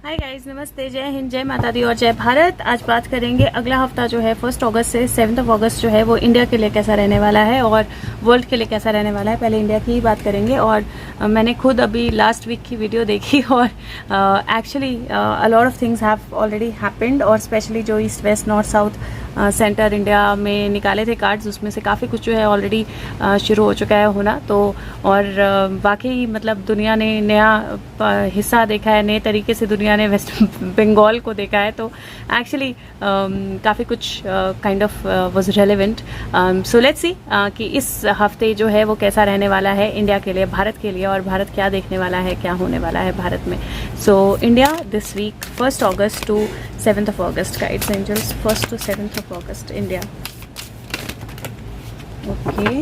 Hi guys, नमस्ते, जय हिंद, जय माता दी और जय भारत। आज बात करेंगे अगला हफ्ता जो है 1 अगस्त से 7 अगस्त जो है वो इंडिया के लिए कैसा रहने वाला है और वर्ल्ड के लिए कैसा रहने वाला है। पहले इंडिया की ही बात करेंगे। और मैंने खुद अभी लास्ट वीक की वीडियो देखी और actually a lot of things have already happened. और स्पेशली जो east west north south centre India में निकाले थे कार्ड्स, उसमें से काफ़ी कुछ जो है ऑलरेडी शुरू हो चुका है होना। तो और बाकी मतलब दुनिया ने नया हिस्सा देखा है, नए तरीके से दुनिया ने वेस्ट बंगाल को देखा है। तो एक्चुअली काफ़ी कुछ kind of was relevant. So let's सी कि इस हफ्ते जो है वो कैसा रहने वाला है इंडिया के लिए, भारत के लिए, और भारत क्या देखने वाला है, क्या होने वाला है भारत में। सो इंडिया दिस वीक 1 अगस्त टू 7 अगस्त, गाइड्स एंजल्स 1 to 7 अगस्त इंडिया। ओके,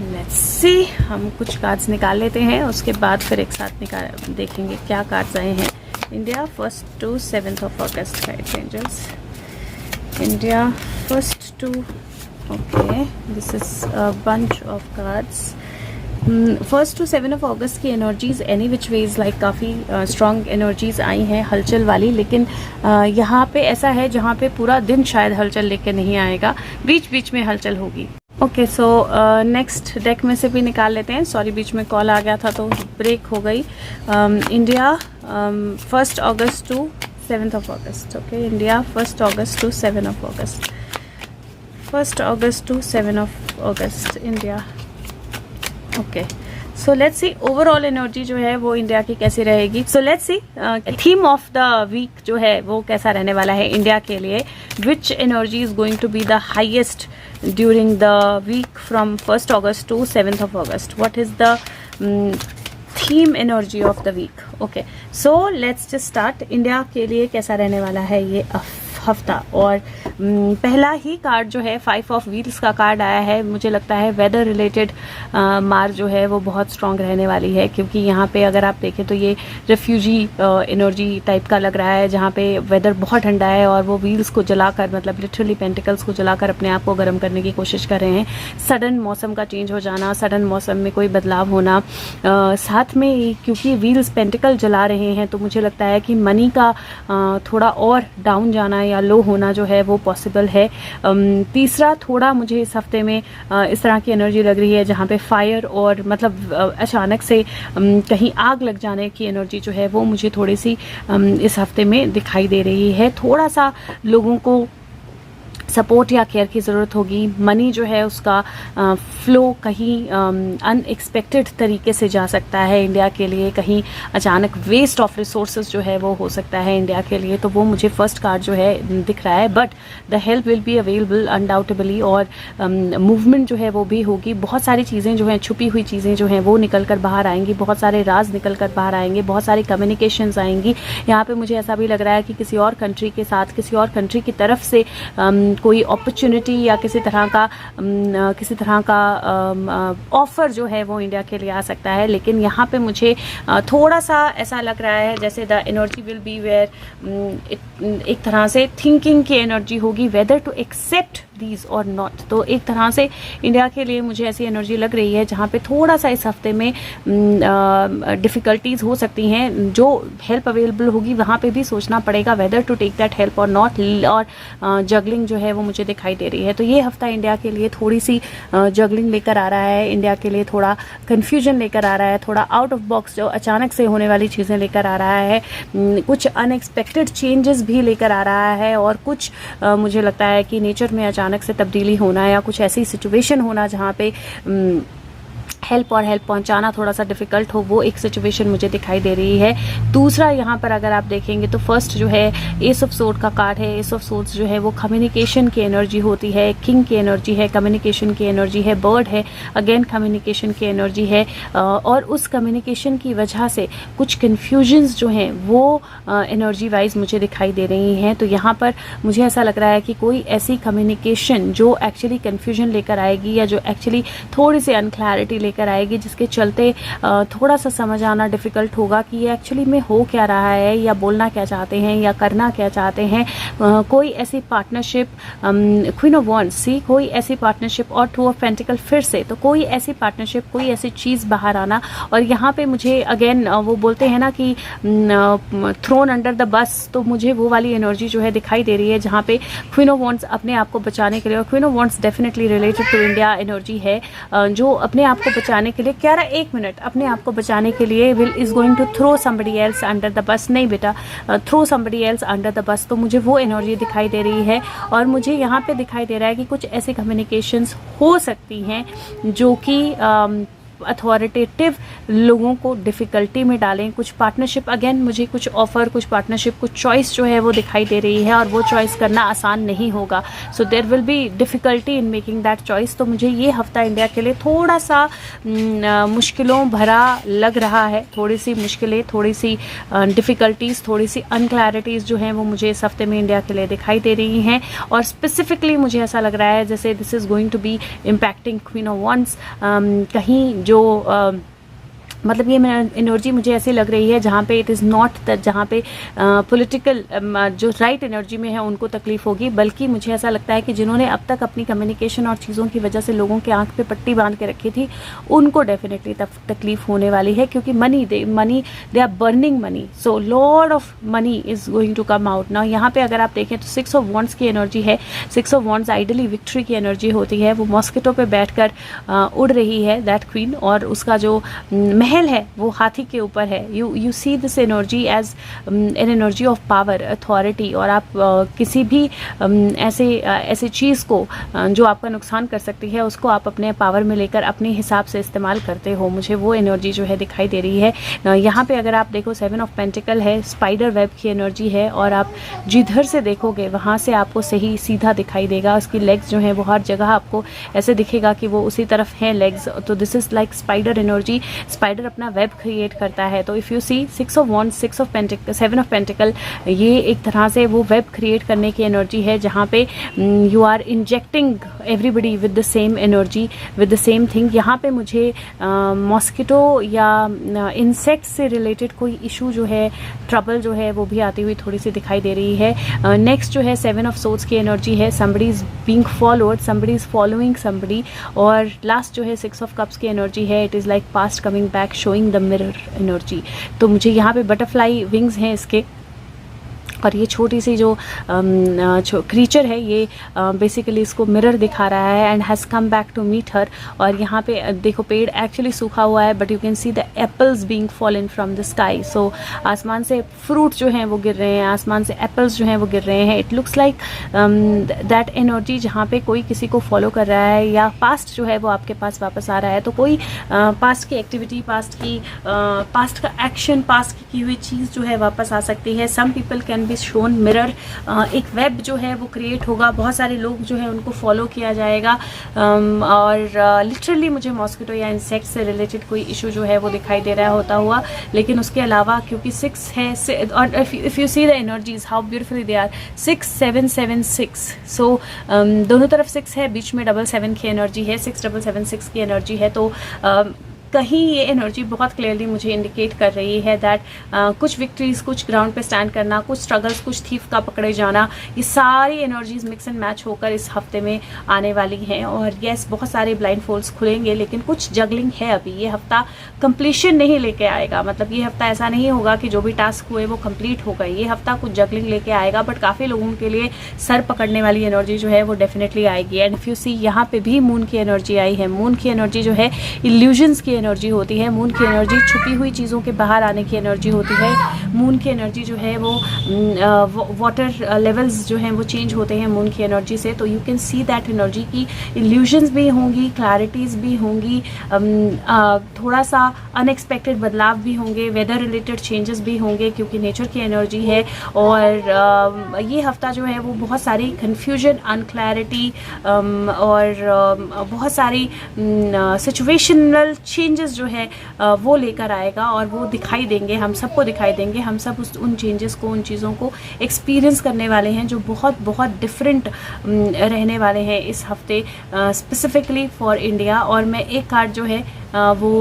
लेट्स सी, हम कुछ कार्ड्स निकाल लेते हैं, उसके बाद फिर एक साथ देखेंगे क्या कार्ड्स आए हैं। इंडिया 1 to 7 अगस्त, guides angels India 1 to, okay, this is a bunch of cards. 1 to 7 अगस्त की energies any which ways like काफ़ी स्ट्रॉन्ग एनर्जीज आई हैं हलचल वाली। लेकिन यहाँ पे ऐसा है जहाँ पे पूरा दिन शायद हलचल लेके नहीं आएगा, बीच बीच में हलचल होगी। ओके, सो नेक्स्ट डेक में से भी निकाल लेते हैं। सॉरी, बीच में कॉल आ गया था तो ब्रेक हो गई। इंडिया 1 अगस्त टू 7 अगस्त। ओके, इंडिया 1 अगस्त टू 7 अगस्त, 1 अगस्त टू 7 अगस्त India. Okay, so let's see overall energy जो है वो इंडिया की कैसी रहेगी। So let's see theme of the week जो है वो कैसा रहने वाला है इंडिया के लिए। Which energy is going to be the highest during the week from 1 अगस्त टू 7 अगस्त। What is the theme energy of the week. Okay, so let's just start. India के लिए कैसा रहने वाला है ये हफ्ता। और पहला ही कार्ड जो है 5 ऑफ व्हील्स का कार्ड आया है। मुझे लगता है वेदर रिलेटेड मार जो है वो बहुत स्ट्रांग रहने वाली है, क्योंकि यहाँ पे अगर आप देखें तो ये रेफ्यूजी एनर्जी टाइप का लग रहा है, जहाँ पे वेदर बहुत ठंडा है और वो व्हील्स को जलाकर, मतलब लिटरली पेंटिकल्स को जलाकर अपने आप को गर्म करने की कोशिश कर रहे हैं। सडन मौसम का चेंज हो जाना, सडन मौसम में कोई बदलाव होना, साथ में क्योंकि व्हील्स पेंटिकल जला रहे हैं तो मुझे लगता है कि मनी का थोड़ा और डाउन जाना या लो होना जो है वो पॉसिबल है। तीसरा, थोड़ा मुझे इस हफ्ते में इस तरह की एनर्जी लग रही है जहाँ पे फायर और मतलब अचानक से कहीं आग लग जाने की एनर्जी जो है वो मुझे थोड़ी सी इस हफ्ते में दिखाई दे रही है। थोड़ा सा लोगों को सपोर्ट या केयर की ज़रूरत होगी। मनी जो है उसका फ्लो कहीं अनएक्सपेक्टेड तरीके से जा सकता है इंडिया के लिए, कहीं अचानक वेस्ट ऑफ रिसोर्सेज जो है वो हो सकता है इंडिया के लिए। तो वो मुझे फर्स्ट कार्ड जो है दिख रहा है। But the help will be available undoubtedly, और मूवमेंट जो है वो भी होगी। बहुत सारी चीज़ें जो हैं, छुपी हुई चीज़ें जो हैं वो निकल कर बाहर आएंगी, बहुत सारे राज निकल कर बाहर आएंगे, बहुत सारी कम्युनिकेशंस आएंगी। यहाँ पे मुझे ऐसा भी लग रहा है कि किसी और कंट्री के साथ, किसी और कंट्री की तरफ से कोई अपॉर्चुनिटी या किसी तरह का ऑफर जो है वो इंडिया के लिए आ सकता है। लेकिन यहाँ पे मुझे थोड़ा सा ऐसा लग रहा है जैसे the energy will be where एक तरह से थिंकिंग की एनर्जी होगी, whether to accept these or not. तो एक तरह से इंडिया के लिए मुझे ऐसी एनर्जी लग रही है जहाँ पे थोड़ा सा इस हफ्ते में डिफ़िकल्टीज हो सकती हैं। जो हेल्प अवेलेबल होगी वहाँ पे भी सोचना पड़ेगा whether to take that help or not, और जगलिंग जो है वो मुझे दिखाई दे रही है। तो ये हफ्ता इंडिया के लिए थोड़ी सी जगलिंग लेकर आ रहा है, इंडिया के लिए थोड़ा कन्फ्यूजन लेकर आ रहा है, थोड़ा आउट ऑफ बॉक्स जो अचानक से होने वाली चीज़ें लेकर आ रहा है, कुछ अनएक्सपेक्टेड चेंजेस भी लेकर आ रहा है, और कुछ मुझे लगता है कि नेचर में अचानक से तब्दीली होना या कुछ ऐसी सिचुएशन होना जहाँ पे हेल्प और हेल्प पहुंचाना थोड़ा सा डिफिकल्ट हो, वो एक सिचुएशन मुझे दिखाई दे रही है। दूसरा, यहाँ पर अगर आप देखेंगे तो फर्स्ट जो है एस ऑफ सोर्ड का कार्ड है। एस ऑफ सोर्ड्स जो है वो कम्युनिकेशन की एनर्जी होती है, किंग की एनर्जी है, कम्युनिकेशन की एनर्जी है, बर्ड है, अगेन कम्युनिकेशन की एनर्जी है, और उस कम्युनिकेशन की वजह से कुछ कन्फ्यूजन्स जो हैं वो एनर्जी वाइज मुझे दिखाई दे रही हैं। तो यहाँ पर मुझे ऐसा लग रहा है कि कोई ऐसी कम्युनिकेशन जो एक्चुअली कन्फ्यूजन लेकर आएगी या जो एक्चुअली थोड़ी सी अनक्लैरिटी लेकर आएगी, जिसके चलते थोड़ा सा समझ आना डिफ़िकल्ट होगा कि ये एक्चुअली में हो क्या रहा है, या बोलना क्या चाहते हैं, या करना क्या चाहते हैं। कोई ऐसी पार्टनरशिप, क्वीन ऑफ वॉन्ड्स, सी कोई ऐसी पार्टनरशिप, और टू ऑफ पेंटिकल फिर से, तो कोई ऐसी पार्टनरशिप, कोई ऐसी चीज़ बाहर आना। और यहाँ पे मुझे अगेन वो बोलते हैं ना कि थ्रोन अंडर द बस, तो मुझे वो वाली एनर्जी जो है दिखाई दे रही है, जहाँ पे क्वीन ऑफ वॉन्ड्स अपने आप को बचाने के लिए, और queen of wands definitely related to India energy है, जो अपने आप को बचाने के लिए, क्यारा एक मिनट, अपने आप को बचाने के लिए is going to throw somebody else under the bus. नहीं बेटा, throw somebody else under the bus, तो मुझे वो एनर्जी दिखाई दे रही है। और मुझे यहाँ पे दिखाई दे रहा है कि कुछ ऐसी कम्युनिकेशंस हो सकती हैं जो कि अथॉरिटेटिव लोगों को डिफ़िकल्टी में डालें। कुछ पार्टनरशिप, अगेन मुझे कुछ ऑफ़र, कुछ पार्टनरशिप, कुछ चॉइस जो है वो दिखाई दे रही है, और वो चॉइस करना आसान नहीं होगा। So there will be difficulty in making that choice. तो मुझे ये हफ़्ता इंडिया के लिए थोड़ा सा मुश्किलों भरा लग रहा है। थोड़ी सी मुश्किलें, थोड़ी सी डिफ़िकल्टीज़, थोड़ी सी अनक्लैरिटीज़ जो हैं वो मुझे इस हफ्ते में इंडिया के लिए दिखाई दे रही हैं। और स्पेसिफिकली मुझे ऐसा लग रहा है जैसे this is going to be impacting queen of wands. कहीं जो मतलब ये एनर्जी मुझे ऐसी लग रही है जहाँ पे इट इज़ नॉट दैट, जहाँ पे पॉलिटिकल जो राइट एनर्जी में है उनको तकलीफ होगी, बल्कि मुझे ऐसा लगता है कि जिन्होंने अब तक अपनी कम्युनिकेशन और चीज़ों की वजह से लोगों के आंख पे पट्टी बांध के रखी थी, उनको डेफिनेटली तकलीफ होने वाली है। क्योंकि they are burning money, so lot of money is going to come out now. यहाँ पे अगर आप देखें तो 6 ऑफ वॉन्ड्स की एनर्जी है। 6 ऑफ वॉन्ड्स आइडली विक्ट्री की एनर्जी होती है। वो मॉस्किटो पे बैठ कर उड़ रही है दैट क्वीन, और उसका जो महल है वो हाथी के ऊपर है। You see this energy as an energy of power, authority. और आप किसी भी ऐसे चीज़ को जो आपका नुकसान कर सकती है, उसको आप अपने पावर में लेकर अपने हिसाब से इस्तेमाल करते हो। मुझे वो एनर्जी जो है दिखाई दे रही है। यहाँ पे अगर आप देखो 7 ऑफ पेंटिकल है, स्पाइडर वेब की एनर्जी है, और आप जिधर से देखोगे वहाँ से आपको सही सीधा दिखाई देगा। उसकी लेग्स जो है वो हर जगह आपको ऐसे दिखेगा कि वो उसी तरफ हैं लेग्स। तो this is like spider energy. Spider अपना वेब क्रिएट करता है। तो if you see 6 of wands, 7 of pentacle, ये एक तरह से वो वेब क्रिएट करने की एनर्जी है, जहाँ पे you are injecting everybody with the same energy, with the same thing. यहाँ पे मुझे मॉस्किटो या इंसेक्ट से रिलेटेड कोई इशू जो है, ट्रबल जो है वो भी आती हुई थोड़ी सी दिखाई दे रही है। नेक्स्ट जो है 7 ऑफ सोर्ड्स की एनर्जी है। Somebody is being followed, somebody is following somebody. और लास्ट जो है 6 ऑफ कप्स की एनर्जी है। It is like past coming back, showing the mirror energy. तो मुझे यहाँ पे बटरफ्लाई विंग्स हैं इसके, और ये छोटी सी जो क्रीचर है ये बेसिकली इसको मिरर दिखा रहा है, and has come back to meet her. और यहाँ पे देखो पेड़ एक्चुअली सूखा हुआ है, but you can see the apples being fallen from the sky. So आसमान से फ्रूट जो हैं वो गिर रहे हैं, आसमान से एप्पल्स जो हैं वो गिर रहे हैं। It looks like that energy जहाँ पे कोई किसी को फॉलो कर रहा है, या पास्ट जो है वो आपके पास वापस आ रहा है। तो कोई पास्ट की एक्टिविटी, पास्ट का एक्शन, पास्ट की हुई चीज़ जो है वापस आ सकती है। Some people can shown mirror, एक वेब जो है वो क्रिएट होगा, बहुत सारे लोग जो है उनको फॉलो किया जाएगा। और लिटरली मुझे मॉस्किटो या इंसेक्ट से रिलेटेड कोई इशू जो है वो दिखाई दे रहा होता हुआ। लेकिन उसके अलावा क्योंकि 6 है, और if you see the energies how beautifully they are, 6 7 7 6। So दोनों तरफ 6 है, बीच में 7 7 की एनर्जी है, 6 7 7 6 की एनर्जी है। तो कहीं ये एनर्जी बहुत क्लियरली मुझे इंडिकेट कर रही है दैट कुछ विक्ट्रीज, कुछ ग्राउंड पे स्टैंड करना, कुछ स्ट्रगल्स, कुछ थीफ का पकड़े जाना, ये सारी एनर्जीज मिक्स एंड मैच होकर इस हफ्ते में आने वाली हैं। और येस, बहुत सारे ब्लाइंड फोल्ड्स खुलेंगे, लेकिन कुछ जगलिंग है अभी। ये हफ्ता कंप्लीशन नहीं लेके आएगा, मतलब ये हफ्ता ऐसा नहीं होगा कि जो भी टास्क हुए वो कंप्लीट हो गए। ये हफ्ता कुछ जगलिंग लेके आएगा, बट काफ़ी लोगों के लिए सर पकड़ने वाली एनर्जी जो है वो डेफिनेटली आएगी। एंड इफ यू सी यहाँ पे भी मून की एनर्जी आई है। मून की एनर्जी जो है इल्यूजन्स की एनर्जी होती है। मून की एनर्जी छुपी हुई चीज़ों के बाहर आने की एनर्जी होती है। मून की एनर्जी जो है वो वाटर लेवल्स जो हैं वो चेंज होते हैं मून की एनर्जी से। तो you can see that energy की इल्यूजन्स भी होंगी, क्लैरिटीज़ भी होंगी, थोड़ा सा अनएक्सपेक्टेड बदलाव भी होंगे, वेदर रिलेटेड चेंजेस भी होंगे, क्योंकि नेचर की एनर्जी है। और ये हफ्ता जो है वो बहुत सारी कन्फ्यूजन, अनक्लैरिटी और बहुत सारी सिचुएशनल चेंजेस जो है वो लेकर आएगा, और वो दिखाई देंगे, हम सबको दिखाई देंगे। हम सब उन चेंजेस को, उन चीज़ों को एक्सपीरियंस करने वाले हैं जो बहुत बहुत डिफरेंट रहने वाले हैं इस हफ्ते, स्पेसिफिकली फॉर इंडिया। और मैं एक कार्ड जो है वो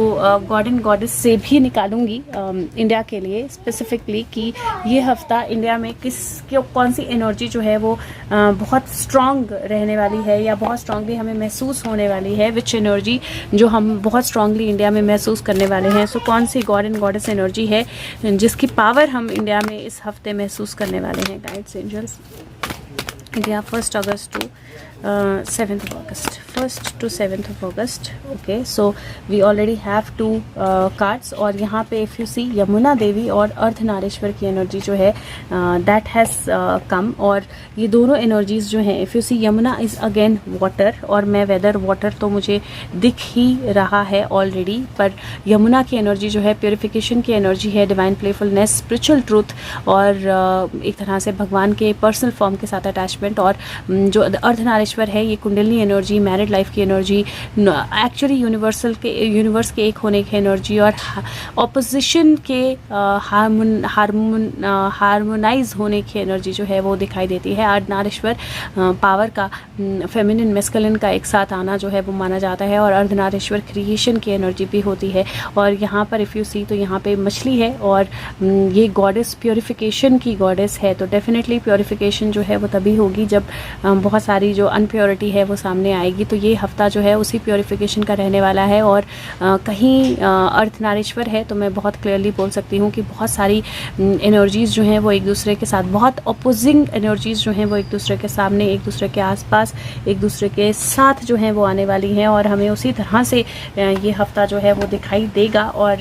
गॉड एंड गॉडेस से भी निकालूंगी इंडिया के लिए स्पेसिफिकली कि ये हफ्ता इंडिया में कौन सी एनर्जी जो है वो बहुत स्ट्रॉन्ग रहने वाली है या बहुत स्ट्रांगली हमें महसूस होने वाली है, विच एनर्जी जो हम बहुत स्ट्रांगली इंडिया में महसूस करने वाले हैं। सो कौन सी गॉड एंड गॉडेस एनर्जी है जिसकी पावर हम इंडिया में इस हफ्ते महसूस करने वाले हैं। गाइड्स एंजल्स इंडिया 1 अगस्त to 7th of August, 1st to 7th of August. Okay, so we already have 2 cards और यहाँ पे if you see यमुना देवी और अर्धनारीश्वर की एनर्जी जो है that has come, और ये दोनों एनर्जीज जो हैं if you see Yamuna is again water और मैं वेदर वाटर तो मुझे दिख ही रहा है ऑलरेडी, पर यमुना की एनर्जी जो है प्योरिफिकेशन की एनर्जी है, डिवाइन प्लेफुलनेस, स्पिरिचुअल ट्रूथ और एक तरह से भगवान के पर्सनल फॉर्म के साथ अटैचमेंट। और जो अर्धनारीश्वर है ये कुंडलिनी एनर्जी, मैरिड लाइफ की एनर्जी, एक्चुअली यूनिवर्स के एक होने की एनर्जी और ऑपोजिशन के हार्मोनाइज होने की एनर्जी जो है वो दिखाई देती है। अर्धनारीश्वर पावर का फेमिनिन मेस्कुलिन का एक साथ आना जो है वो माना जाता है और अर्धनारीश्वर क्रिएशन की एनर्जी भी होती है। और यहाँ पर इफ़ यू सी तो यहाँ पे मछली है और ये गॉडेस प्योरिफिकेशन की गॉडेस है, तो डेफिनेटली प्योरिफिकेशन जो है वो तभी होगी जब बहुत सारी जो अनप्योरिटी है वो सामने आएगी। तो ये हफ्ता जो है उसी प्योरिफिकेशन का रहने वाला है। और कहीं अर्धनारीश्वर है तो मैं बहुत क्लियरली बोल सकती हूँ कि बहुत सारी एनर्जीज़ जो हैं वो एक दूसरे के साथ, बहुत अपोजिंग एनर्जीज़ जो हैं वो एक दूसरे के सामने, एक दूसरे के आसपास, एक दूसरे के साथ जो हैं वो आने वाली हैं और हमें उसी तरह से ये हफ्ता जो है वो दिखाई देगा। और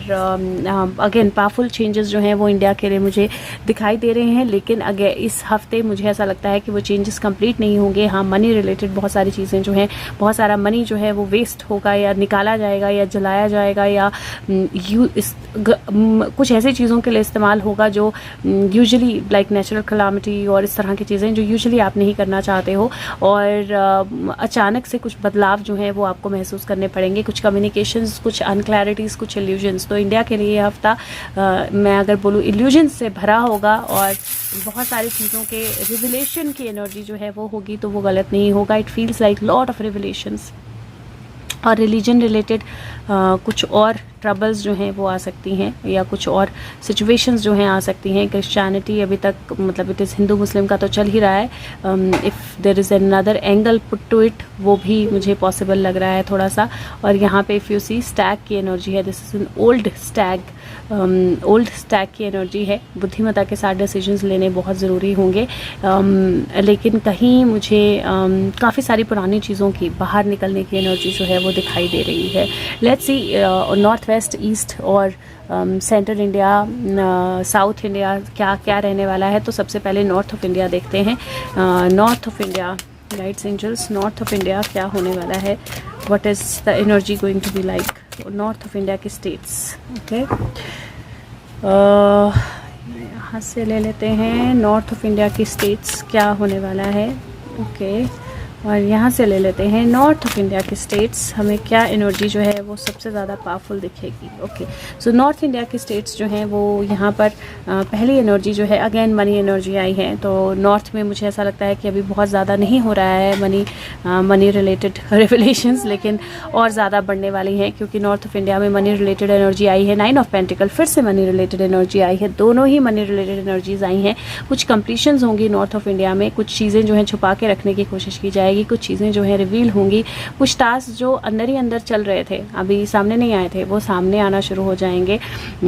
अगेन पावरफुल चेंजेस जो हैं वो इंडिया के लिए मुझे दिखाई दे रहे हैं, लेकिन अगेन इस हफ्ते मुझे ऐसा लगता है कि वो चेंजेस कंप्लीट नहीं होंगे। हाँ, मनी रिलेटेड बहुत सारी चीज़ें जो हैं, बहुत सारा मनी जो है वो वेस्ट होगा या निकाला जाएगा या जलाया जाएगा या कुछ ऐसी चीज़ों के लिए इस्तेमाल होगा जो यूजुअली लाइक नेचुरल कलामिटी और इस तरह की चीज़ें जो यूजुअली आप नहीं करना चाहते हो। और अचानक से कुछ बदलाव जो हैं वो आपको महसूस करने पड़ेंगे, कुछ कम्युनिकेशंस, कुछ अनक्लैरिटीज़, कुछ इल्यूजन्स। तो इंडिया के लिए ये हफ्ता मैं अगर बोलूँ इल्यूजन्स से भरा होगा और बहुत सारी चीज़ों के रिविलेशन की एनर्जी जो है वो होगी, तो वो गलत नहीं होगा। It feels like lot of revelations और रिलीजन रिलेटेड कुछ और ट्रबल्स जो हैं वो आ सकती हैं या कुछ और सिचुएशंस जो हैं आ सकती हैं। क्रिश्चियनिटी अभी तक मतलब इट इज़ हिंदू मुस्लिम का तो चल ही रहा है, if there is another angle put to it वो भी मुझे पॉसिबल लग रहा है थोड़ा सा। और यहाँ पे इफ़ यू सी स्टैग की एनर्जी है, this is an old Stag की एनर्जी है। बुद्धिमत्ता के साथ डिसीजंस लेने बहुत ज़रूरी होंगे, लेकिन कहीं मुझे काफ़ी सारी पुरानी चीज़ों की बाहर निकलने की एनर्जी जो है वो दिखाई दे रही है। Let's see north west, east और सेंट्रल इंडिया, साउथ इंडिया क्या क्या रहने वाला है। तो सबसे पहले नॉर्थ ऑफ इंडिया देखते हैं। North of India, guides angels, north of India क्या होने वाला है, what is the energy going to be like. North of India के स्टेट्स, ओके, यहाँ से ले लेते हैं नॉर्थ ऑफ इंडिया की स्टेट्स क्या होने वाला है, ओके। और यहाँ से ले लेते हैं नॉर्थ ऑफ इंडिया के स्टेट्स, हमें क्या एनर्जी जो है वो सबसे ज़्यादा पावरफुल दिखेगी। ओके, सो नॉर्थ इंडिया के स्टेट्स जो हैं वो यहाँ पर पहली एनर्जी जो है अगेन मनी एनर्जी आई है। तो नॉर्थ में मुझे ऐसा लगता है कि अभी बहुत ज़्यादा नहीं हो रहा है मनी रिलेटेड रेवलेशंस, लेकिन और ज़्यादा बढ़ने वाली हैं क्योंकि नॉर्थ ऑफ इंडिया में मनी रिलेटेड एनर्जी आई है। 9 ऑफ पेंटिकल, फिर से मनी रिलेटेड एनर्जी आई है, दोनों ही मनी रिलेटेड एनर्जीज आई हैं। कुछ कंप्लीशंस होंगी नॉर्थ ऑफ इंडिया में, कुछ चीज़ें जो हैं छुपा के रखने की कोशिश की जाएगी, कुछ चीज़ें जो है रिवील होंगी, कुछ टास्क जो अंदर ही अंदर चल रहे थे अभी सामने नहीं आए थे वो सामने आना शुरू हो जाएंगे।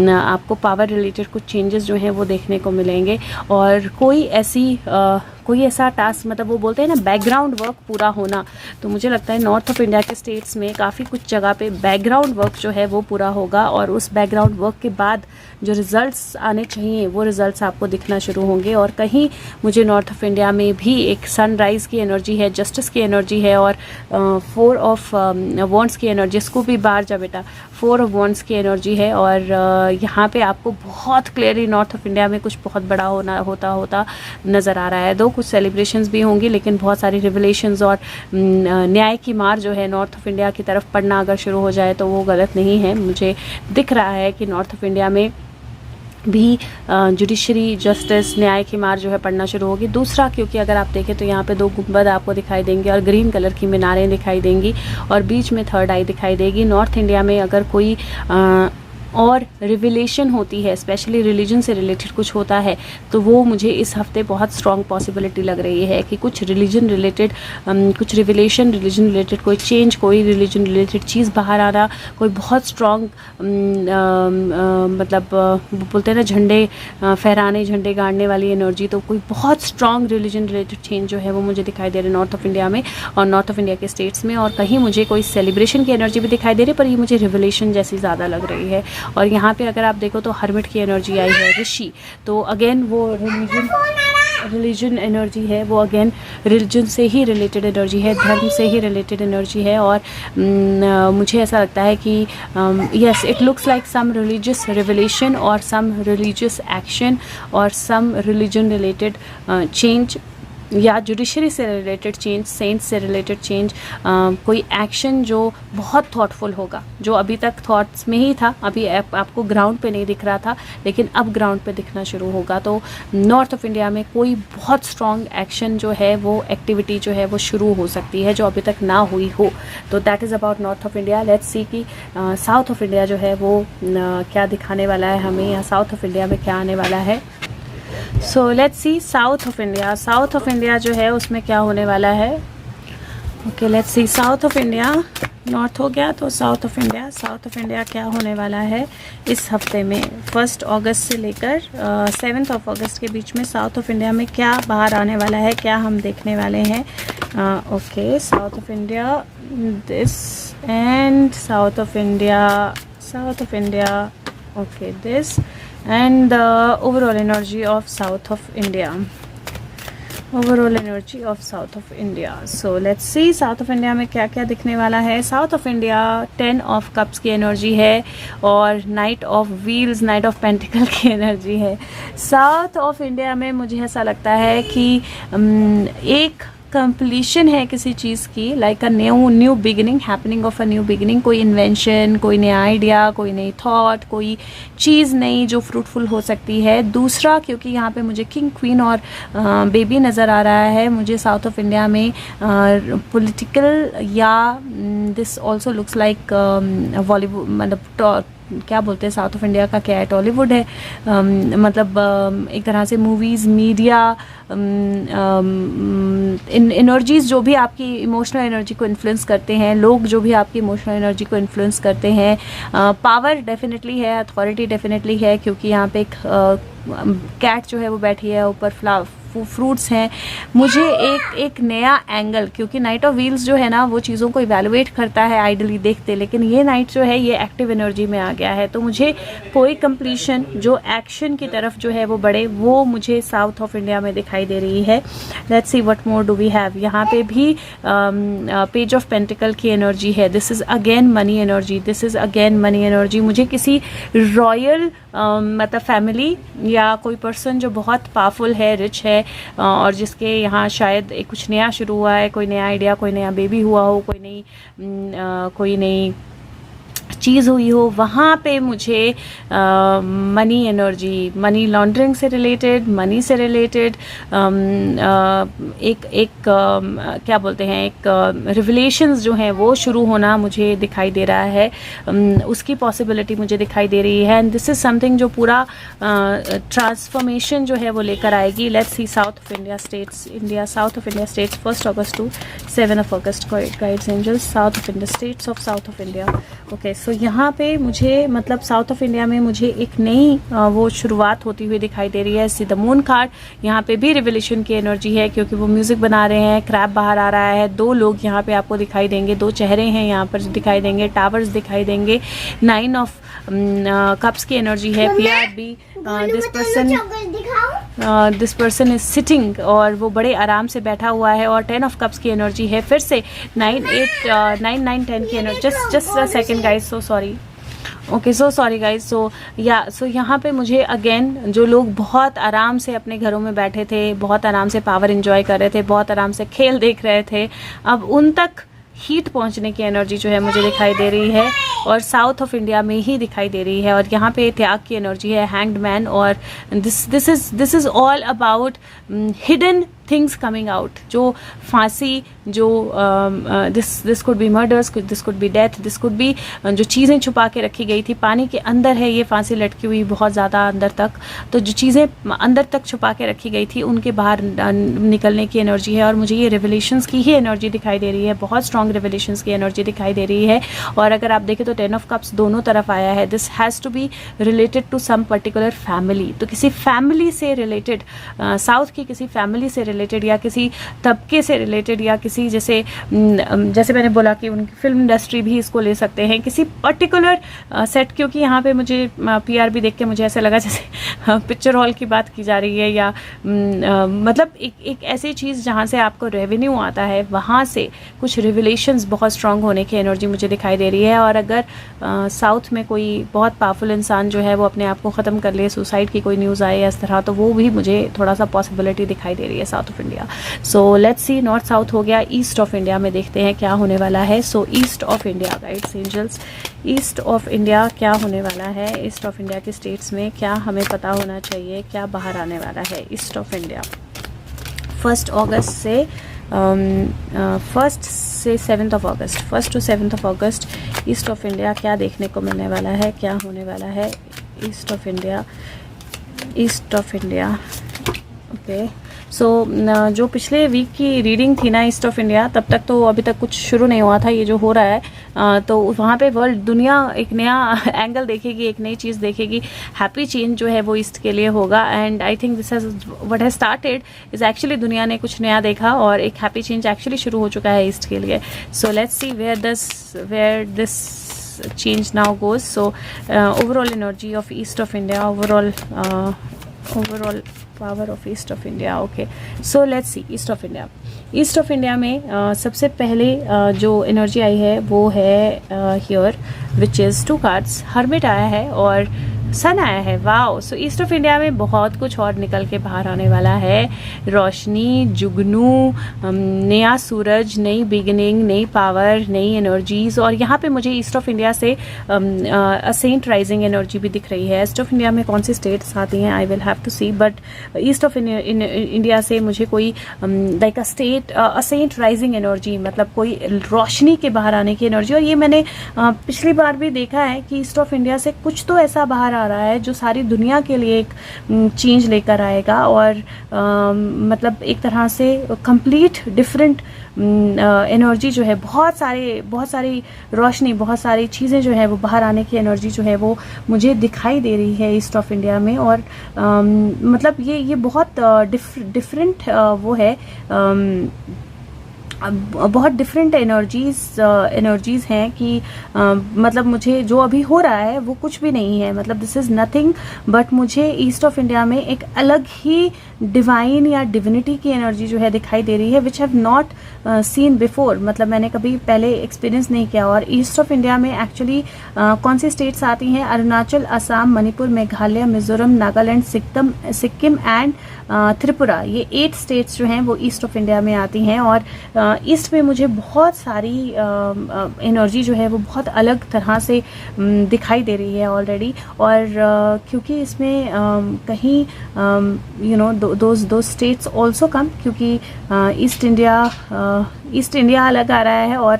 आपको पावर रिलेटेड कुछ चेंजेस जो हैं वो देखने को मिलेंगे और कोई ऐसा टास्क, मतलब वो बोलते हैं ना बैकग्राउंड वर्क पूरा होना, तो मुझे लगता है नॉर्थ ऑफ इंडिया के स्टेट्स में काफ़ी कुछ जगह पे बैकग्राउंड वर्क जो है वो पूरा होगा और उस बैकग्राउंड वर्क के बाद जो रिज़ल्ट्स आने चाहिए वो रिज़ल्ट्स आपको दिखना शुरू होंगे। और कहीं मुझे नॉर्थ ऑफ इंडिया में भी एक सनराइज़ की एनर्जी है, जस्टिस की एनर्जी है और 4 ऑफ वॉन्ड्स की एनर्जी, इसको भी बाहर जा बेटा, 4 ऑफ वॉन्ड्स की एनर्जी है। और यहाँ पे आपको बहुत क्लियरली नॉर्थ ऑफ इंडिया में कुछ बहुत बड़ा होता नज़र आ रहा है। दो कुछ सेलिब्रेशंस भी होंगी लेकिन बहुत सारी रिवलेशंस और न्याय की मार जो है नॉर्थ ऑफ इंडिया की तरफ पड़ना अगर शुरू हो जाए तो वो गलत नहीं है। मुझे दिख रहा है कि नॉर्थ ऑफ इंडिया में भी जुडिशरी, जस्टिस, न्याय की मार जो है पड़ना शुरू होगी। दूसरा, क्योंकि अगर आप देखें तो यहाँ पे 2 गुंबद आपको दिखाई देंगे और ग्रीन कलर की मीनारें दिखाई देंगी और बीच में थर्ड आई दिखाई देगी। नॉर्थ इंडिया में अगर कोई और रिविलेशन होती है, स्पेशली रिलीजन से रिलेटेड कुछ होता है, तो वो मुझे इस हफ्ते बहुत स्ट्रॉन्ग पॉसिबिलिटी लग रही है कि कुछ रिलीजन रिलेटेड, कुछ रिविलेशन, रिलीजन रिलेटेड कोई चेंज, कोई रिलीजन रिलेटेड चीज़ बाहर आना, कोई बहुत स्ट्रॉन्ग मतलब बोलते हैं ना झंडे फहराने, झंडे गाड़ने वाली एनर्जी, तो कोई बहुत स्ट्रॉन्ग रिलीजन रिलेटेड चेंज जो है वो मुझे दिखाई दे रहा है नॉर्थ ऑफ इंडिया में और नॉर्थ ऑफ इंडिया के स्टेट्स में। और कहीं मुझे कोई सेलिब्रेशन की एनर्जी भी दिखाई दे रही है, पर ये मुझे रिविलेशन जैसी ज़्यादा लग रही है। और यहाँ पे अगर आप देखो तो हर्मिट की एनर्जी आई है, ऋषि, तो अगेन वो रिलीजन एनर्जी है, वो अगेन रिलीजन से ही रिलेटेड एनर्जी है, धर्म से ही रिलेटेड एनर्जी है। और मुझे ऐसा लगता है कि yes, it looks like some religious revelation और सम रिलीजियस एक्शन और सम रिलीजन रिलेटेड चेंज या जुडिशरी से रिलेटेड चेंज, सेंट्स से रिलेटेड चेंज, कोई एक्शन जो बहुत थॉटफुल होगा, जो अभी तक थॉट्स में ही था, अभी आपको ग्राउंड पे नहीं दिख रहा था, लेकिन अब ग्राउंड पे दिखना शुरू होगा। तो नॉर्थ ऑफ इंडिया में कोई बहुत स्ट्रॉन्ग एक्शन जो है, वो एक्टिविटी जो है वो शुरू हो सकती है जो अभी तक ना हुई हो। तो that is about north of India. Let's सी कि साउथ ऑफ इंडिया जो है वो क्या दिखाने वाला है हमें, या साउथ ऑफ इंडिया में क्या आने वाला है। सो let's see south of India. South of India जो है उसमें क्या होने वाला है। Okay, let's see south of India. North हो गया तो south of India. South of India क्या होने वाला है इस हफ्ते में, 1 अगस्त से लेकर 7 अगस्त के बीच में साउथ ऑफ इंडिया में क्या बाहर आने वाला है, क्या हम देखने वाले हैं। Okay, south of India this and south of India okay this and the overall energy of south of India. So let's see south of India में क्या क्या दिखने वाला है। South of India 10 of cups की एनर्जी है और night of wheels, night of pentacle की एनर्जी है। साउथ ऑफ इंडिया में मुझे ऐसा लगता है कि एक कंप्लीशन है किसी चीज़ की, like a new beginning, happening of a new beginning, कोई इन्वेंशन, कोई नया आइडिया, कोई नई थॉट, कोई चीज़ नई जो फ्रूटफुल हो सकती है। दूसरा, क्योंकि यहाँ पे मुझे किंग, क्वीन और बेबी नज़र आ रहा है, मुझे साउथ ऑफ इंडिया में पॉलिटिकल या this also looks like Bollywood, मतलब क्या बोलते हैं साउथ ऑफ इंडिया का क्या है, टॉलीवुड है, मतलब एक तरह से मूवीज़, मीडिया, इन एनर्जीज़ जो भी आपकी इमोशनल एनर्जी को इन्फ्लुएंस करते हैं, लोग जो भी आपकी इमोशनल एनर्जी को इन्फ्लुएंस करते हैं। पावर डेफिनेटली है, अथॉरिटी डेफिनेटली है, क्योंकि यहाँ पे एक कैट जो है वो बैठी है, ऊपर फ्रूट्स हैं। मुझे एक नया एंगल, क्योंकि नाइट ऑफ व्हील्स जो है ना वो चीज़ों को इवैल्यूएट करता है आइडली देखते, लेकिन ये नाइट जो है ये एक्टिव एनर्जी में आ गया है। तो मुझे कोई कंप्लीशन जो एक्शन की तरफ जो है वो बढ़े, वो मुझे साउथ ऑफ इंडिया में दिखाई दे रही है। Let's see what more do we have. यहाँ पे भी पेज ऑफ पेंटिकल की एनर्जी है। This is again money energy. मुझे किसी रॉयल मतलब फैमिली या कोई पर्सन जो बहुत पावरफुल है, रिच है, और जिसके यहाँ शायद एक कुछ नया शुरू हुआ है, कोई नया आइडिया, कोई नया बेबी हुआ हो, कोई नई चीज़ हुई हो, वहाँ पे मुझे मनी एनर्जी, मनी लॉन्ड्रिंग से रिलेटेड, मनी से रिलेटेड क्या बोलते हैं, एक रिविलेशंस जो हैं वो शुरू होना मुझे दिखाई दे रहा है। उसकी पॉसिबिलिटी मुझे दिखाई दे रही है, एंड दिस इज़ समथिंग जो पूरा ट्रांसफॉर्मेशन जो है वो लेकर आएगी। Let's see south of India states, 1 अगस्त टू 7 अगस्त guides angels, south of India, states of south of India. Okay, so यहाँ पे मुझे मतलब साउथ ऑफ इंडिया में मुझे एक नई वो शुरुआत होती हुई दिखाई दे रही है। सी द मून कार्ड, यहाँ पे भी रिवोल्यूशन की एनर्जी है, क्योंकि वो म्यूजिक बना रहे हैं, क्रैप बाहर आ रहा है, 2 लोग यहाँ पे आपको दिखाई देंगे, 2 चेहरे हैं यहाँ पर दिखाई देंगे, टावर्स दिखाई देंगे, 9 ऑफ कप्स की एनर्जी है। PRB, this person is sitting, और वो बड़े आराम से बैठा हुआ है, और 10 ऑफ कप्स की एनर्जी है। फिर से 9, 8, 9, 9, 10 की energy. Just a second guys, so sorry. Okay, so sorry guys. So यहाँ पे मुझे अगेन जो लोग बहुत आराम से अपने घरों में बैठे थे, बहुत आराम से पावर एंजॉय कर रहे थे, बहुत आराम से खेल देख रहे थे, अब उन तक हीट पहुंचने की एनर्जी जो है मुझे दिखाई दे रही है, और साउथ ऑफ इंडिया में ही दिखाई दे रही है। और यहाँ पे त्याग की एनर्जी है, हैंग्ड मैन, और this is all about hidden things coming out, जो फांसी, जो this could be murders, this could be death, this could be जो चीज़ें छुपा के रखी गई थी, पानी के अंदर है ये फांसी लटकी हुई बहुत ज़्यादा अंदर तक, तो जो चीज़ें अंदर तक छुपा के रखी गई थी उनके बाहर निकलने की एनर्जी है। और मुझे ये रिवलेशंस की ही एनर्जी दिखाई दे रही है, बहुत स्ट्रॉन्ग रिवलेशंस की एनर्जी दिखाई दे रही है। और अगर आप देखें तो 10 ऑफ कप्स दोनों तरफ आया है। This has to be related to some particular family, तो किसी फैमिली से रिलेटेड, साउथ की किसी फैमिली से रिलेटेड, या किसी तबके से रिलेटेड, या किसी जैसे मैंने बोला कि उनकी फिल्म इंडस्ट्री भी इसको ले सकते हैं, किसी पर्टिकुलर सेट, क्योंकि यहाँ पे मुझे पीआरबी देख के मुझे ऐसा लगा जैसे पिक्चर हॉल की बात की जा रही है, या मतलब एक ऐसी चीज़ जहाँ से आपको रेवेन्यू आता है, वहाँ से कुछ रिवलेशंस बहुत स्ट्रांग होने की एनर्जी मुझे दिखाई दे रही है। और अगर साउथ में कोई बहुत पावरफुल इंसान जो है वो अपने आप को ख़त्म कर ले, सुसाइड की कोई न्यूज़ आए इस तरह, तो वो भी मुझे थोड़ा सा पॉसिबिलिटी दिखाई दे रही है south of India. So let's see, north south हो गया, ईस्ट ऑफ इंडिया में देखते हैं क्या होने वाला है। So east of India, guides angels, east of India क्या होने वाला है, ईस्ट ऑफ इंडिया के स्टेट्स में क्या हमें पता होना चाहिए, क्या बाहर आने वाला है ईस्ट ऑफ इंडिया 1 अगस्त से 1 से 7 अगस्त, 1 to 7 August east of India क्या देखने को मिलने वाला है, क्या होने वाला है east of India, east of India. Okay, so जो पिछले वीक की रीडिंग थी ना ईस्ट ऑफ इंडिया, तब तक तो अभी तक कुछ शुरू नहीं हुआ था, ये जो हो रहा है तो वहाँ पे वर्ल्ड, दुनिया एक नया एंगल देखेगी, एक नई चीज़ देखेगी, हैप्पी चेंज जो है वो ईस्ट के लिए होगा। And I think this has what has started is actually दुनिया ने कुछ नया देखा और एक हैप्पी चेंज एक्चुअली शुरू हो चुका है ईस्ट के लिए। So let's see where this change now goes. So overall energy of east of India, overall power of east of India. Okay, so let's see east of India. East of India में सबसे पहले जो energy आई है वो है here, which is 2 cards, hermit आया है और सन आया है। Wow, so east of India में बहुत कुछ और निकल के बाहर आने वाला है, रोशनी, जुगनू, नया सूरज, नई बिगिनिंग, नई पावर, नई एनर्जीज। और यहाँ पे मुझे ईस्ट ऑफ इंडिया से सेंट राइजिंग एनर्जी भी दिख रही है। ईस्ट ऑफ इंडिया में कौन सी स्टेट्स आती हैं I will have to see, but east of India से मुझे कोई like a saint rising energy, मतलब कोई रोशनी के बाहर आने की एनर्जी। और ये मैंने पिछली बार भी देखा है कि ईस्ट ऑफ इंडिया से कुछ तो ऐसा बाहर आ रहा है जो सारी दुनिया के लिए एक चेंज लेकर आएगा, और मतलब एक तरह से कंप्लीट डिफरेंट एनर्जी जो है, बहुत सारी रोशनी, बहुत सारी चीज़ें जो है वो बाहर आने की एनर्जी जो है वो मुझे दिखाई दे रही है ईस्ट ऑफ इंडिया में। और मतलब ये बहुत डिफरेंट वो है, बहुत डिफरेंट एनर्जीज़ हैं कि मतलब मुझे जो अभी हो रहा है वो कुछ भी नहीं है, मतलब दिस इज़ नथिंग बट मुझे ईस्ट ऑफ इंडिया में एक अलग ही डिवाइन या डिविनिटी की एनर्जी जो है दिखाई दे रही है, which have not seen before, मतलब मैंने कभी पहले एक्सपीरियंस नहीं किया। और ईस्ट ऑफ इंडिया में एक्चुअली कौन सी स्टेट्स आती हैं, अरुणाचल, असम, मणिपुर, मेघालय, मिजोरम, नागालैंड, सिक्किम एंड त्रिपुरा, ये 8 स्टेट्स जो हैं वो ईस्ट ऑफ इंडिया में आती हैं। और ईस्ट में मुझे बहुत सारी एनर्जी जो है वो बहुत अलग तरह से दिखाई दे रही है ऑलरेडी। और क्योंकि इसमें कहीं यू नो दो स्टेट्स ऑल्सो कम, क्योंकि ईस्ट इंडिया अलग आ रहा है और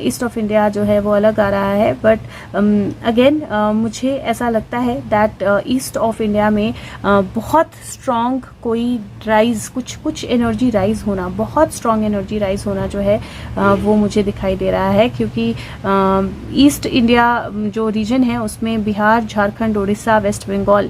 ईस्ट ऑफ इंडिया जो है वो अलग आ रहा है। बट अगेन मुझे ऐसा लगता है दैट ईस्ट ऑफ इंडिया में बहुत स्ट्रॉन्ग कोई राइज, कुछ एनर्जी राइज होना, बहुत स्ट्रॉन्ग एनर्जी राइज होना जो है वो मुझे दिखाई दे रहा है। क्योंकि ईस्ट इंडिया जो रीजन है उसमें बिहार, झारखंड, उड़ीसा, वेस्ट बंगाल,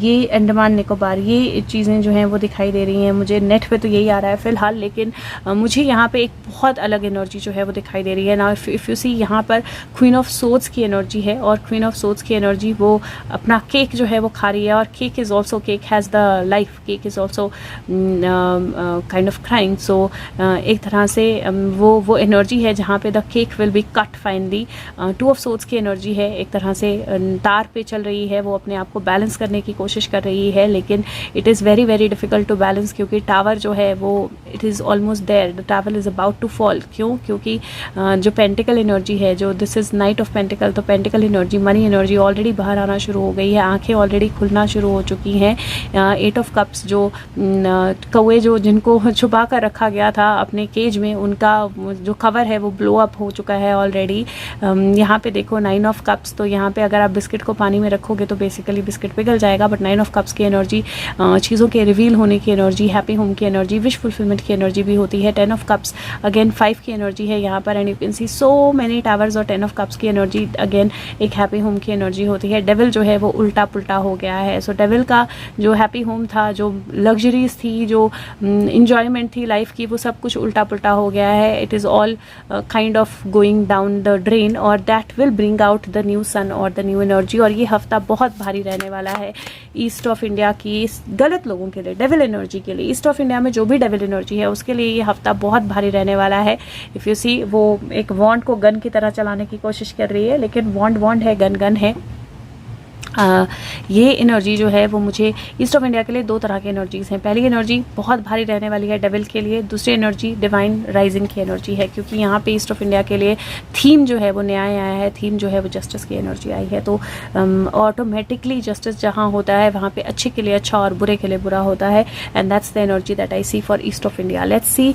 ये अंडमान निकोबार, ये चीज़ें जो हैं वो दिखाई दे रही हैं मुझे। नेट पे तो यही आ रहा है फ़िलहाल, लेकिन मुझे यहाँ पे एक बहुत अलग एनर्जी जो है वो दिखाई दे रही है ना। इफ़ यू सी, यहाँ पर क्वीन ऑफ सोर्ड्स की एनर्जी है, और क्वीन ऑफ सोर्ड्स की एनर्जी वो अपना केक जो है वो खा रही है, और cake is also, cake has the life, cake is also kind of crying. So एक तरह से वो एनर्जी है जहाँ पे the cake will be cut finally. 2 of swords की एनर्जी है, एक तरह से तार पे चल रही है, वो अपने आप को बैलेंस करने की कोशिश कर रही है, लेकिन it is very very difficult to balance, क्योंकि टावर जो है वो it is almost there, the tower is about to fall. क्योंकि जो पेंटिकल एनर्जी है, जो this is knight of pentacle, तो pentacle energy, money energy already बाहर आना शुरू हो गई है, आंखें ऑलरेडी खुलना शुरू हो चुकी हैं। 8 ऑफ कप्स, जो कौवे जो जिनको छुपा कर रखा गया था अपने केज में, उनका जो कवर है वो ब्लो अप हो चुका है ऑलरेडी। यहाँ पे देखो 9 ऑफ कप्स, तो यहाँ पे अगर आप बिस्किट को पानी में रखोगे तो बेसिकली बिस्किट पिघल जाएगा, बट 9 ऑफ कप्स की एनर्जी चीज़ों के रिवील होने की एनर्जी, हैप्पी होम की एनर्जी, विश फुलफिलमेंट की एनर्जी भी होती है। 10 ऑफ कप्स अगेन 5 की एनर्जी है यहाँ पर, and you can C so many towers, और 10 ऑफ कप्स की एनर्जी अगेन एक हैप्पी होम की एनर्जी होती है। डेविल जो है वो उल्टा पुल्टा हो गया है। सो डेविल का जो हैप्पी होम था, जो लग्जरीज थी, जो इंजॉयमेंट थी लाइफ की, वो सब कुछ उल्टा पुल्टा हो गया है। It is all kind of going down the drain, और that will bring out the new sun और द न्यू एनर्जी। और ये हफ्ता बहुत भारी रहने वाला है ईस्ट ऑफ इंडिया की गलत लोगों के लिए, डेविल एनर्जी के लिए। ईस्ट ऑफ इंडिया में जो भी डेविल एनर्जी है उसके लिए ये हफ्ता बहुत भारी रहने वाला है। इफ़ यू सी, वो एक वॉन्ड को गन की तरह चलाने की कोशिश कर रही है, लेकिन वॉन्ड है, गन है। ये एनर्जी जो है वो मुझे ईस्ट ऑफ इंडिया के लिए 2 तरह की एनर्जीज हैं। पहली एनर्जी बहुत भारी रहने वाली है डेविल के लिए, दूसरी एनर्जी डिवाइन राइजिंग की एनर्जी है, क्योंकि यहाँ पे ईस्ट ऑफ इंडिया के लिए थीम जो है वो न्याय आया है, थीम जो है वो जस्टिस की एनर्जी आई है। तो ऑटोमेटिकली जस्टिस जहाँ होता है वहाँ पे अच्छे के लिए अच्छा और बुरे के लिए बुरा होता है, and that's the energy that I see for east of India. Let's see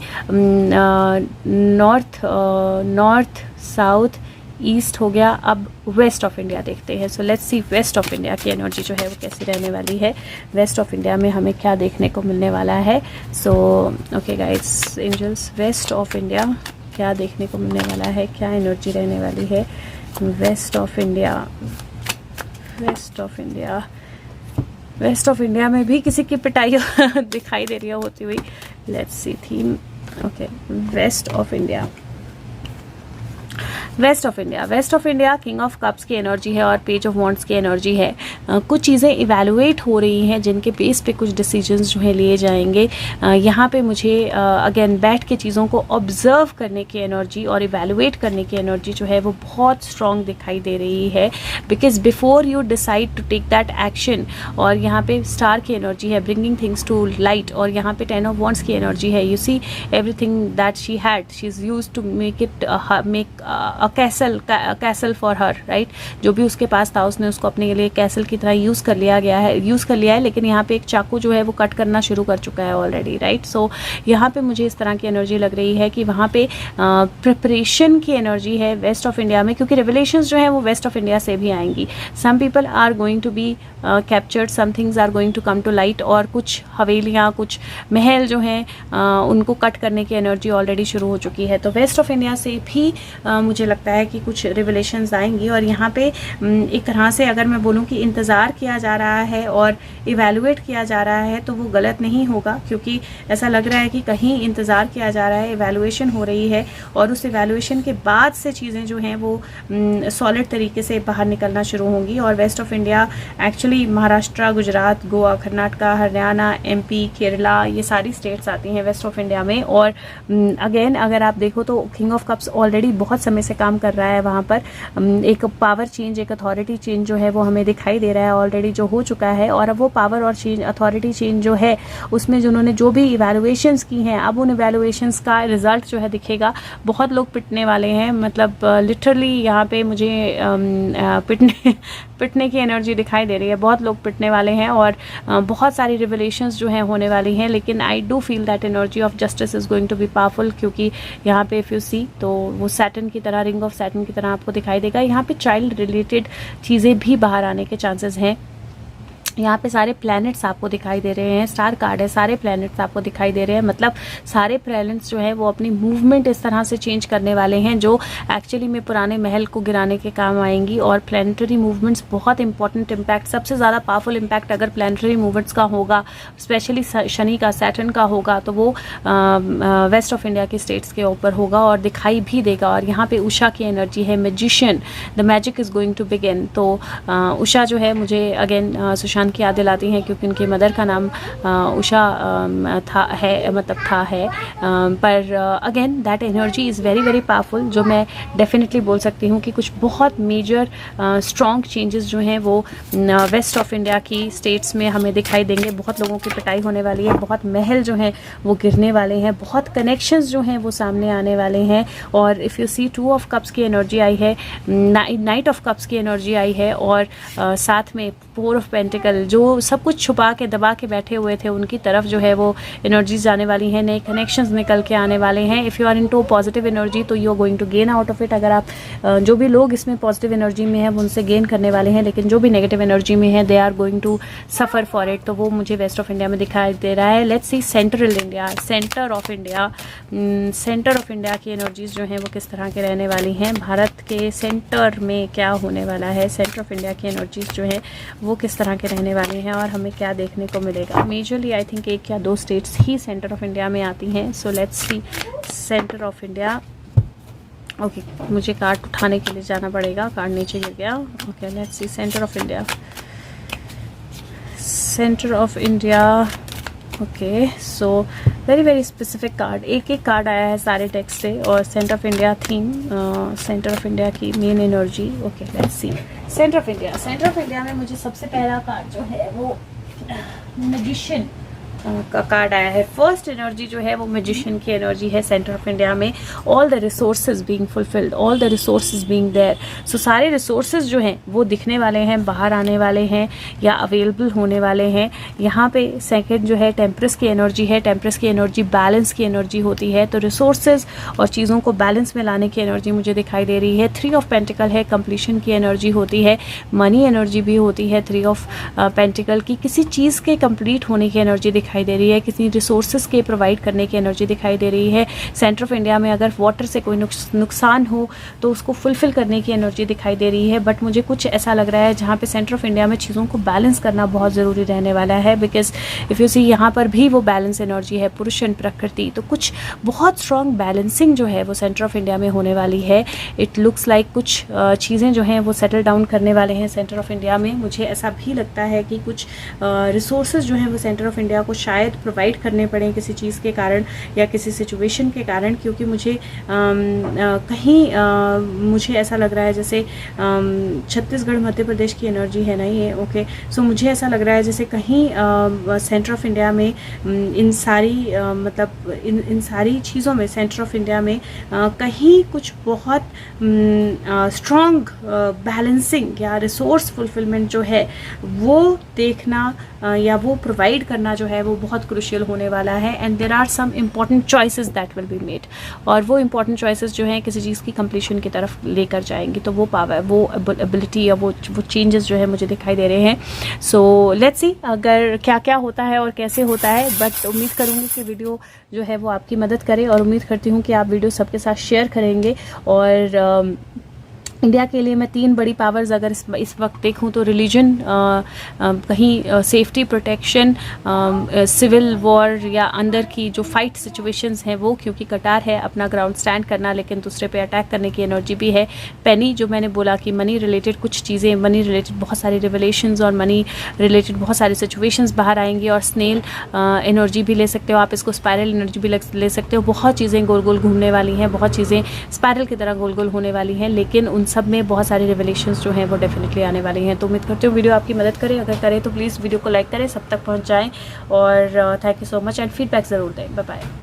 north, south, east हो गया, अब वेस्ट ऑफ इंडिया देखते हैं। So let's see west of India की एनर्जी जो है वो कैसी रहने वाली है। वेस्ट ऑफ इंडिया में हमें क्या देखने को मिलने वाला है। So okay guides, angels, west of India क्या देखने को मिलने वाला है, क्या एनर्जी रहने वाली है west of India. West of India, west of India में भी किसी की पिटाई दिखाई दे रही है होती हुई। Let's see theme. Okay, west of India, west of India, west of India king of cups की एनर्जी है और पेज ऑफ वॉन्ड्स की एनर्जी है। कुछ चीज़ें इवैल्यूएट हो रही हैं जिनके बेस पे कुछ डिसीजंस जो है लिए जाएंगे। यहाँ पे मुझे अगेन बैठ के चीज़ों को ऑब्जर्व करने की एनर्जी और इवैल्यूएट करने की एनर्जी जो है वो बहुत स्ट्रॉन्ग दिखाई दे रही है, because before you decide to take that action. और यहाँ पे स्टार की एनर्जी है, ब्रिंगिंग थिंग्स टू लाइट, और यहाँ पे 10 ऑफ वॉन्ड्स की एनर्जी है। You see everything that she had, she is use to make castle for her, right. जो भी उसके पास था उसने उसको अपने लिए कैसल की तरह यूज़ कर लिया है, लेकिन यहाँ पे एक चाकू जो है वो कट करना शुरू कर चुका है ऑलरेडी, राइट। सो यहाँ पे मुझे इस तरह की एनर्जी लग रही है कि वहाँ पे प्रिपरेशन की एनर्जी है वेस्ट ऑफ इंडिया में, क्योंकि रिवलेशंस जो है वो वेस्ट ऑफ इंडिया से भी आएंगी। Some people are going to be captured, some things are going to come to light, और कुछ हवेलियाँ, कुछ महल जो हैं उनको कट करने की एनर्जी ऑलरेडी शुरू हो चुकी है। तो वेस्ट ऑफ इंडिया से भी मुझे लगता है कि कुछ रिवलेशंस आएंगी। और यहाँ पे एक तरह से अगर मैं बोलूँ कि इंतज़ार किया जा रहा है और इवैल्यूएट किया जा रहा है तो वो गलत नहीं होगा, क्योंकि ऐसा लग रहा है कि कहीं इंतज़ार किया जा रहा है, इवैल्यूएशन हो रही है, और उस इवैल्यूएशन के बाद से चीज़ें जो हैं वो सॉलिड तरीके से बाहर निकलना शुरू होंगी। और west of India actually Maharashtra, Gujarat, Goa, Karnataka, Haryana, MP, Kerala, ये सारी स्टेट्स आती हैं वेस्ट ऑफ इंडिया में। और अगेन अगर आप देखो तो किंग ऑफ कप्स ऑलरेडी बहुत समय से काम कर रहा है वहाँ पर। एक पावर चेंज, एक अथॉरिटी चेंज जो है वो हमें दिखाई दे रहा है ऑलरेडी, जो हो चुका है। और अब वो पावर और चेंज, अथॉरिटी चेंज जो है उसमें जिन्होंने जो भी इवैल्यूएशंस की हैं, अब उन इवैल्यूएशंस का रिजल्ट जो है दिखेगा। बहुत लोग पिटने वाले हैं, मतलब लिटरली यहाँ पे मुझे पिटने की एनर्जी दिखाई दे रही है। बहुत लोग पिटने वाले हैं और बहुत सारी रिवलेशंस जो हैं होने वाली हैं, लेकिन I do feel that energy of justice is going to be powerful, क्योंकि यहाँ पे इफ़ यू सी तो वो सैटर्न की तरह, रिंग ऑफ सैटर्न की तरह आपको दिखाई देगा। यहाँ पे चाइल्ड रिलेटेड चीज़ें भी बाहर आने के चांसेस हैं। यहाँ पे सारे प्लैनेट्स आपको दिखाई दे रहे हैं, स्टार कार्ड है, सारे प्लैनेट्स आपको दिखाई दे रहे हैं। मतलब सारे प्लैनेट्स जो है वो अपनी मूवमेंट इस तरह से चेंज करने वाले हैं जो एक्चुअली में पुराने महल को गिराने के काम आएंगी। और प्लैनेटरी मूवमेंट्स बहुत इंपॉर्टेंट इम्पैक्ट, सबसे ज़्यादा पावरफुल इम्पैक्ट अगर प्लैनेटरी मूवमेंट्स का होगा, स्पेशली शनि का, सैटर्न का होगा, तो वो वेस्ट ऑफ इंडिया की स्टेट्स के ऊपर होगा और दिखाई भी देगा। और यहाँ पे उषा की एनर्जी है, magician, the magic is going to begin. तो उषा जो है मुझे अगेन सुशांत खान की याद दिलाती हैं, क्योंकि उनकी मदर का नाम उषा था। पर again that energy is very very powerful, जो मैं डेफिनेटली बोल सकती हूँ कि कुछ बहुत मेजर स्ट्रॉन्ग चेंजेस जो हैं वो वेस्ट ऑफ इंडिया की स्टेट्स में हमें दिखाई देंगे। बहुत लोगों की पिटाई होने वाली है, बहुत महल जो हैं वो गिरने वाले हैं, बहुत कनेक्शंस जो हैं वो सामने आने वाले हैं। और if you see 2 of cups की एनर्जी आई है, नाइट ऑफ कप्स की एनर्जी आई है, और साथ में 4 ऑफ पेंटिकल, जो सब कुछ छुपा के दबा के बैठे हुए थे उनकी तरफ जो है वो एनर्जीज आने वाली हैं, नए कनेक्शंस निकल के आने वाले हैं। If you are into positive energy तो you are going to gain out of it. अगर आप जो भी लोग इसमें पॉजिटिव एनर्जी में हैं वो उनसे गेन करने वाले हैं, लेकिन जो भी नेगेटिव एनर्जी में है they are going to suffer for it. तो वो मुझे वेस्ट ऑफ इंडिया में दिखाई दे रहा है। Let's C central India, centre of India की एनर्जीज जो हैं वो किस तरह के रहने वाली हैं। भारत के सेंटर में क्या होने वाला है, सेंटर ऑफ इंडिया की एनर्जीज जो है वो किस तरह के रहने वाली हैं और हमें क्या देखने को मिलेगा। मेजरली आई थिंक 1 या 2 स्टेट्स ही सेंटर ऑफ इंडिया में आती हैं। So let's see centre of India. Okay, मुझे कार्ड उठाने के लिए जाना पड़ेगा, कार्ड नीचे गिर गया। Okay, let's see centre of India, centre of India. Okay, so very very specific card, एक कार्ड आया है सारे टेक्स्ट से, और centre of India theme, centre of India की main energy. Okay, let's see centre of India. Centre of India में मुझे सबसे पहला कार्ड जो है वो मैजिशियन का कार्ड आया है। फर्स्ट एनर्जी जो है वो मैजिशियन की एनर्जी है सेंटर ऑफ इंडिया में। All the resources being fulfilled, all the resources being there. So सारे रिसोर्सेज जो हैं वो दिखने वाले हैं, बाहर आने वाले हैं या अवेलेबल होने वाले हैं। यहाँ पे सेकंड जो है टेम्परस की एनर्जी है। टेम्परस की एनर्जी बैलेंस की एनर्जी होती है, तो रिसोर्सेज और चीज़ों को बैलेंस में लाने की एनर्जी मुझे दिखाई दे रही है। 3 ऑफ पेंटिकल है, कंप्लीशन की एनर्जी होती है, मनी एनर्जी भी होती है। 3 ऑफ पेंटिकल की किसी चीज़ के कंप्लीट होने की एनर्जी दिखाई दे रही है, किसी रिसोर्सेज के प्रोवाइड करने की एनर्जी दिखाई दे रही है। सेंटर ऑफ इंडिया में अगर वाटर से कोई नुकसान हो तो उसको फुलफिल करने की एनर्जी दिखाई दे रही है। बट मुझे कुछ ऐसा लग रहा है जहाँ पे सेंटर ऑफ इंडिया में चीज़ों को बैलेंस करना बहुत ज़रूरी रहने वाला है, बिकॉज इफ़ यू सी यहाँ पर भी वो बैलेंस एनर्जी है, पुरुष एंड प्रकृति। तो कुछ बहुत स्ट्रॉन्ग बैलेंसिंग जो है वो सेंटर ऑफ इंडिया में होने वाली है। इट लुक्स लाइक कुछ चीज़ें जो हैं वो सेटल डाउन करने वाले हैं सेंटर ऑफ इंडिया में। मुझे ऐसा भी लगता है कि कुछ रिसोर्सेज जो हैं वो सेंटर ऑफ इंडिया को शायद प्रोवाइड करने पड़े किसी चीज़ के कारण या किसी सिचुएशन के कारण, क्योंकि मुझे कहीं मुझे ऐसा लग रहा है जैसे छत्तीसगढ़ मध्य प्रदेश की एनर्जी है ना ये। ओके, सो मुझे ऐसा लग रहा है जैसे कहीं सेंटर ऑफ इंडिया में इन सारी चीज़ों में सेंटर ऑफ इंडिया में कहीं कुछ बहुत स्ट्रॉन्ग बैलेंसिंग या रिसोर्स फुलफिलमेंट जो है वो देखना या वो प्रोवाइड करना जो है वो बहुत क्रूशियल होने वाला है। And there are some important choices that will be made, और वो इम्पॉर्टेंट चॉइसेस जो हैं किसी चीज़ की कंप्लीशन की तरफ लेकर जाएंगी। तो वो पावर, वो एबिलिटी या वो चेंजेस जो है मुझे दिखाई दे रहे हैं। सो लेट्स सी अगर क्या क्या होता है और कैसे होता है। बट उम्मीद करूँगी कि वीडियो जो है वो आपकी मदद करे, और उम्मीद करती हूँ कि आप वीडियो सबके साथ शेयर करेंगे। और इंडिया के लिए मैं 3 बड़ी पावर्स अगर इस वक्त देखूं तो रिलीजन, कहीं सेफ्टी प्रोटेक्शन, सिविल वॉर या अंदर की जो फाइट सिचुएशंस हैं वो, क्योंकि कटार है अपना ग्राउंड स्टैंड करना लेकिन दूसरे पे अटैक करने की एनर्जी भी है। पेनी, जो मैंने बोला कि मनी रिलेटेड कुछ चीज़ें, मनी रिलेटेड बहुत सारी रिवलेशंस और मनी रिलेटेड बहुत सारी सिचुएशंस बाहर आएंगी। और स्नेल एनर्जी भी ले सकते हो आप, इसको स्पायरल एनर्जी भी ले सकते हो। बहुत चीज़ें गोल गोल घूमने वाली हैं, बहुत चीज़ें स्पायरल की तरह गोल गोल होने वाली हैं, लेकिन उन सब में बहुत सारी रिवलेशंस जो हैं वो डेफिनेटली आने वाली हैं। तो उम्मीद करते हो वीडियो आपकी मदद करे। अगर करे तो प्लीज़ वीडियो को लाइक करें, सब तक पहुंच जाएं। और thank you so much and feedback ज़रूर दें। Bye bye.